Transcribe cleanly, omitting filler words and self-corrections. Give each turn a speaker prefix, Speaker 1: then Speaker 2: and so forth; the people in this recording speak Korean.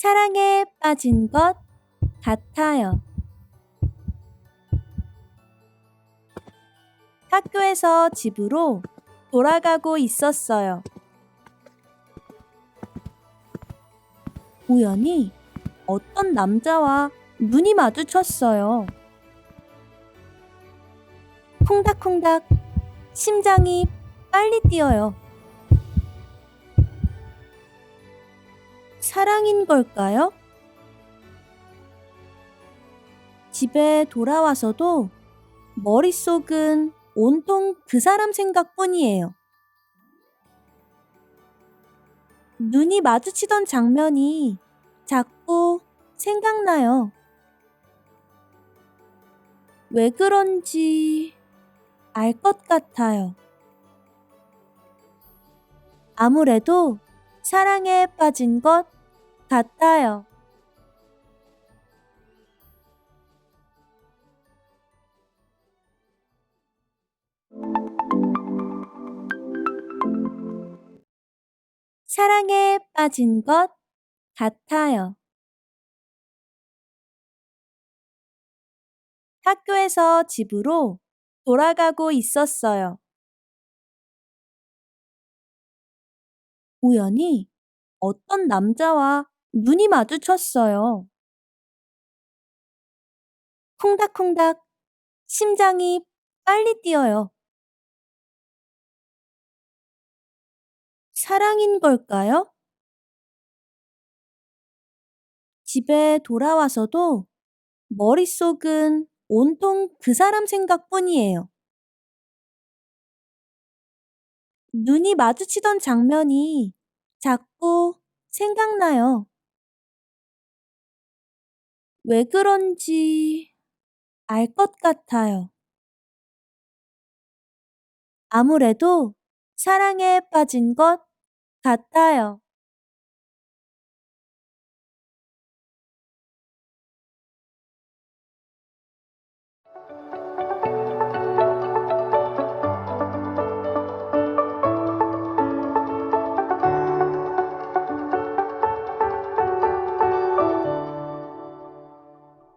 Speaker 1: 사랑에 빠진 것 같아요. 학교에서 집으로 돌아가고 있었어요. 우연히 어떤 남자와 눈이 마주쳤어요. 콩닥콩닥 심장이 빨리 뛰어요. 사랑인 걸까요? 집에 돌아와서도 머릿속은 온통 그 사람 생각뿐이에요. 눈이 마주치던 장면이 자꾸 생각나요. 왜 그런지 알 것 같아요. 아무래도 사랑에 빠진 것 같아요. 사랑에 빠진 것 같아요. 학교에서 집으로 돌아가고 있었어요. 우연히 어떤 남자와 눈이 마주쳤어요. 콩닥콩닥 심장이 빨리 뛰어요. 사랑인 걸까요? 집에 돌아와서도 머릿속은 온통 그 사람 생각뿐이에요. 눈이 마주치던 장면이 자꾸 생각나요. 왜 그런지 알 것 같아요. 아무래도 사랑에 빠진 것 같아요.